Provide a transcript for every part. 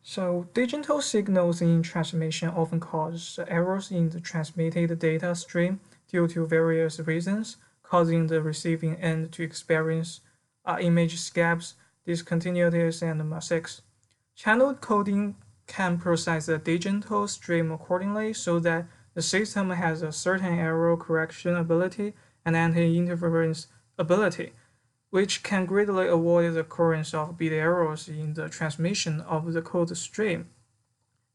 So digital signals in transmission often cause errors in the transmitted data stream due to various reasons, causing the receiving end to experience image gaps, discontinuities, and mosaics. Channel coding can process the digital stream accordingly so that the system has a certain error correction ability and anti-interference ability, which can greatly avoid the occurrence of bit errors in the transmission of the code stream.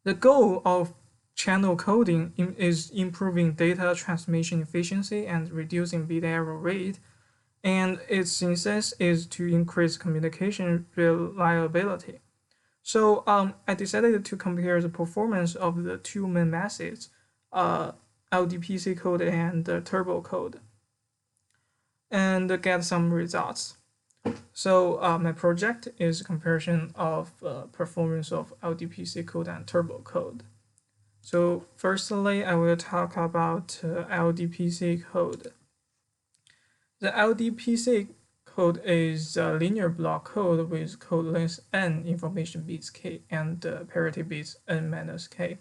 The goal of channel coding is improving data transmission efficiency and reducing bit error rate, and its essence is to increase communication reliability. So I decided to compare the performance of the two main methods, uh, LDPC code and turbo code, and get some results. So my project is a comparison of performance of LDPC code and turbo code. So firstly, I will talk about LDPC code. The LDPC code is a linear block code with code length n, information bits k, and parity bits n minus k.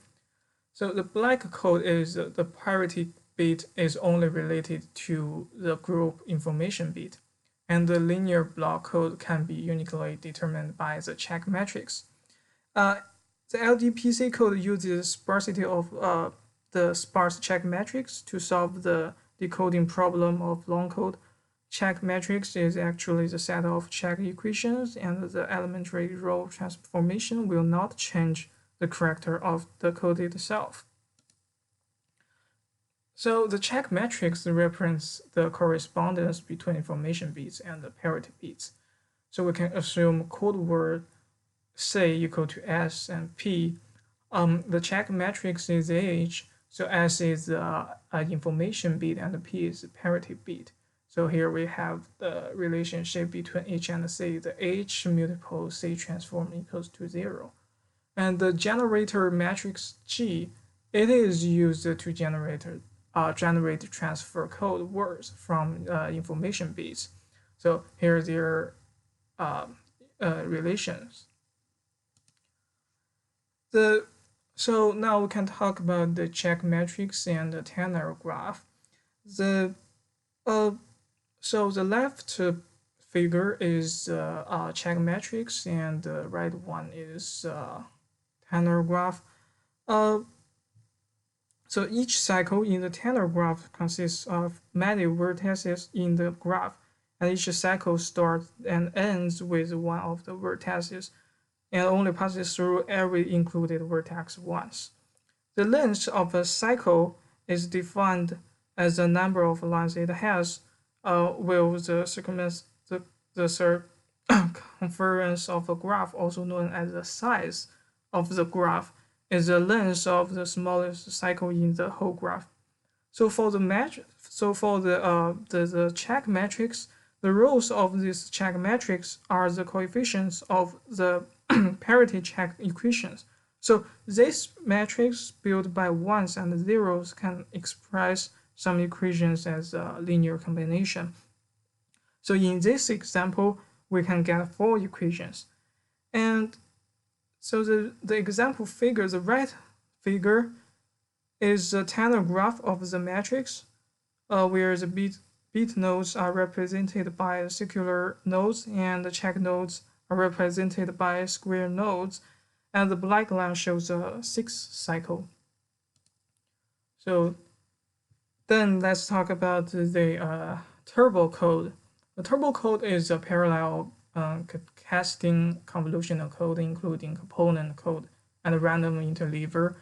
So the black code is the parity bit is only related to the group information bit, and the linear block code can be uniquely determined by the check matrix. The LDPC code uses sparsity of the sparse check matrix to solve the decoding problem of long code. Check matrix is actually the set of check equations, and the elementary row transformation will not change the character of the code itself. So the check matrix represents the correspondence between information bits and the parity bits. So we can assume code word say equal to S and P. The check matrix is H, so S is an information bit and P is a parity bit. So here we have the relationship between H and C. The H multiple C transform equals to 0. And the generator matrix G, it is used to generate transfer code words from information bits. So here are their relations. So now we can talk about the check matrix and the Tanner graph. So the left figure is check matrix, and the right one is Tanner graph. So each cycle in the Tanner graph consists of many vertices in the graph, and each cycle starts and ends with one of the vertices, and only passes through every included vertex once. The length of a cycle is defined as the number of lines it has, with the circumference of a graph, also known as the size of the graph, is the length of the smallest cycle in the whole graph. So for the check matrix, the rows of this check matrix are the coefficients of the parity check equations. So this matrix built by ones and zeros can express some equations as a linear combination. So in this example, we can get 4 equations. And so the example figure, the right figure, is the Tanner graph of the matrix, where the bit nodes are represented by circular nodes and the check nodes are represented by square nodes, and the black line shows a 6th cycle. So then let's talk about the turbo code. The turbo code is a parallel casting convolutional code, including component code and random interleaver,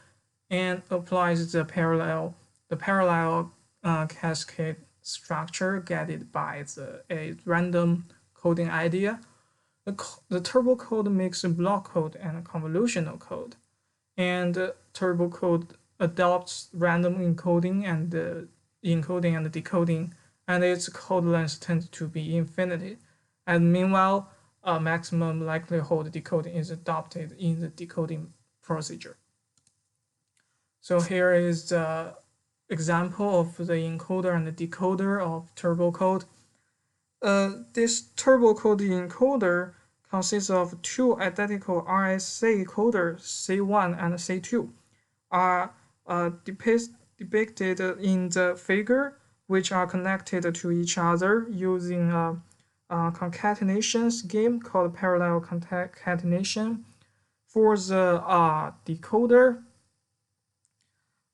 and applies the parallel cascade structure guided by a random coding idea. The turbo code makes a block code and a convolutional code, and turbo code adopts random encoding and decoding, and its code length tends to be infinity. And meanwhile, a maximum likelihood decoding is adopted in the decoding procedure. So here is the example of the encoder and the decoder of turbo code. This turbo code encoder consists of two identical RSA coders, C1 and C2, are depicted in the figure, which are connected to each other using a concatenation scheme called parallel concatenation. For the decoder,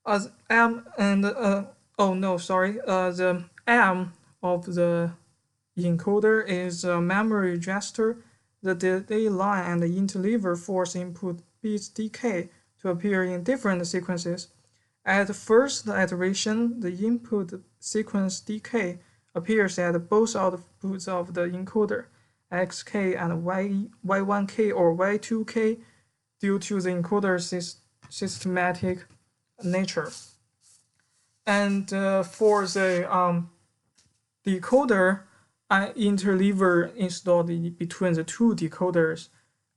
as M and the M of the encoder is a memory register. The delay line and the interleaver force input bits decay to appear in different sequences. At first iteration, the input sequence decay appears at both outputs of the encoder, xk and y1k or y2k, due to the encoder's systematic nature. And for the decoder, an interleaver installed between the two decoders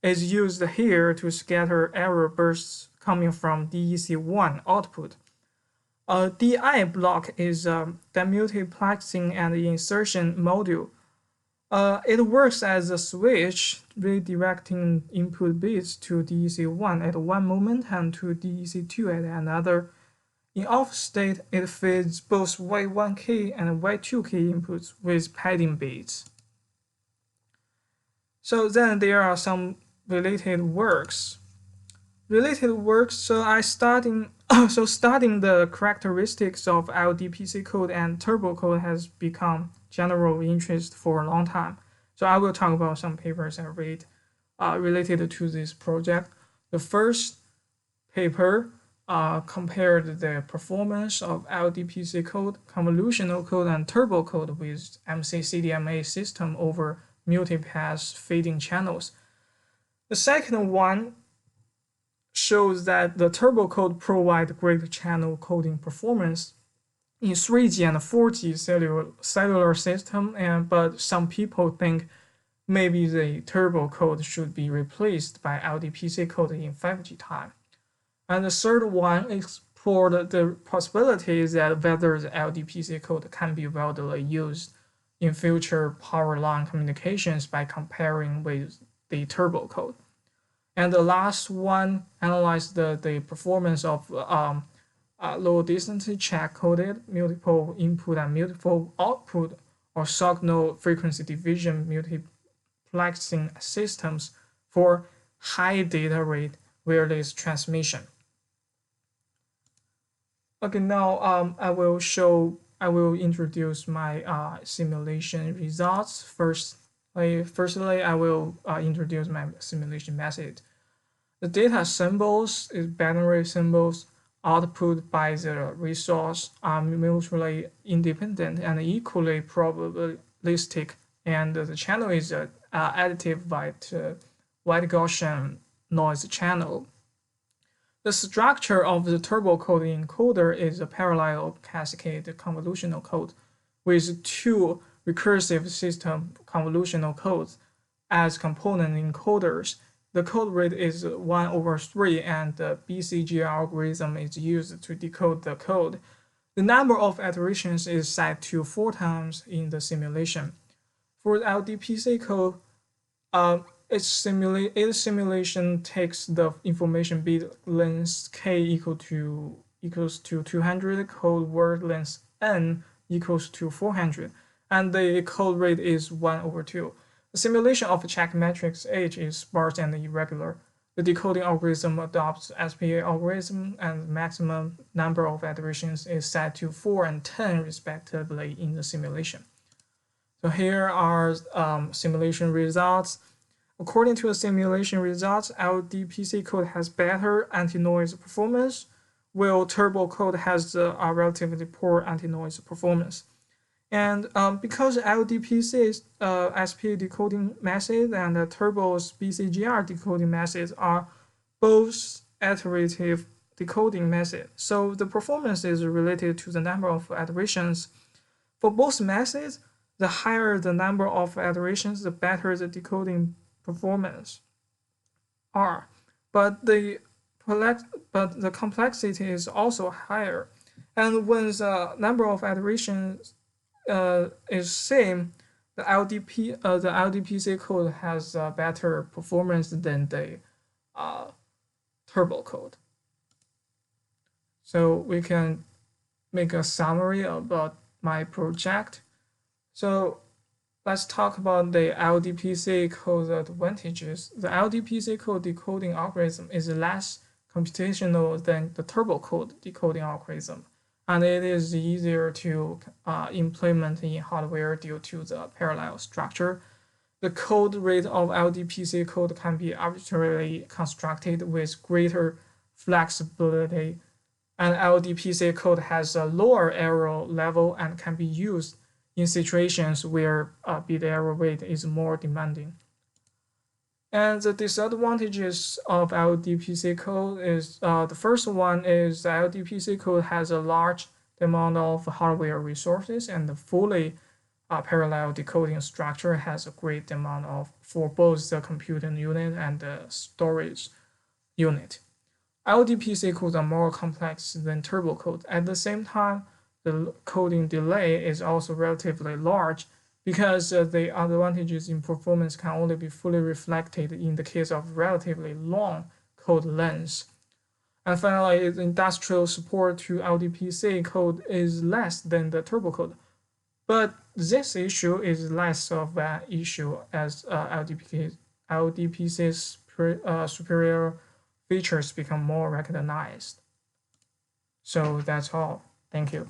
is used here to scatter error bursts coming from DEC1 output. A DI block is a demultiplexing and insertion module. It works as a switch, redirecting input bits to DEC1 at one moment and to DEC2 at another. In off state, it feeds both Y1K and Y2K inputs with padding bits. So then there are some related works. So studying the characteristics of LDPC code and turbo code has become general interest for a long time. So I will talk about some papers I read related to this project. The first paper compared the performance of LDPC code, convolutional code, and turbo code with MC-CDMA system over multipath feeding channels. The second one shows that the turbo code provides great channel coding performance in 3G and 4G cellular system, but some people think maybe the turbo code should be replaced by LDPC code in 5G time. And the third one explored the possibilities that whether the LDPC code can be widely used in future power line communications by comparing with the turbo code. And the last one analyzed the performance of low distance check coded multiple input and multiple output or signal frequency division multiplexing systems for high data rate wireless transmission. Okay, now I will introduce my simulation results. Firstly, I will introduce my simulation method. The data symbols is binary symbols output by the resource are mutually independent and equally probabilistic, and the channel is an additive white Gaussian noise channel. The structure of the turbo code encoder is a parallel cascade convolutional code with two recursive system convolutional codes as component encoders. The code rate is 1/3, and the BCG algorithm is used to decode the code. The number of iterations is set to 4 times in the simulation. For the LDPC code, its simulation takes the information bit length k equals to 200, code word length n equals to 400, and the code rate is 1/2. The simulation of check matrix H is sparse and irregular. The decoding algorithm adopts SPA algorithm, and maximum number of iterations is set to 4 and 10 respectively in the simulation. So here are simulation results. According to the simulation results, LDPC code has better anti-noise performance, while turbo code has a relatively poor anti-noise performance. And because LDPC is SPA decoding method and turbo's BCGR decoding methods are both iterative decoding method, so the performance is related to the number of iterations. For both methods, the higher the number of iterations, the better the decoding performance are. But the complexity is also higher. And when the number of iterations is same, the LDPC code has better performance than the turbo code. So we can make a summary about my project. So let's talk about the LDPC code advantages. The LDPC code decoding algorithm is less computational than the turbo code decoding algorithm, and it is easier to implement in hardware due to the parallel structure. The code rate of LDPC code can be arbitrarily constructed with greater flexibility, and LDPC code has a lower error level and can be used in situations where bit error rate is more demanding. And the disadvantages of LDPC code is the first one is LDPC code has a large amount of hardware resources, and the fully parallel decoding structure has a great amount of for both the computing unit and the storage unit. LDPC codes are more complex than turbo code. At the same time, the coding delay is also relatively large because the advantages in performance can only be fully reflected in the case of relatively long code lengths. And finally, the industrial support to LDPC code is less than the turbo code. But this issue is less of an issue as LDPC's superior features become more recognized. So that's all. Thank you.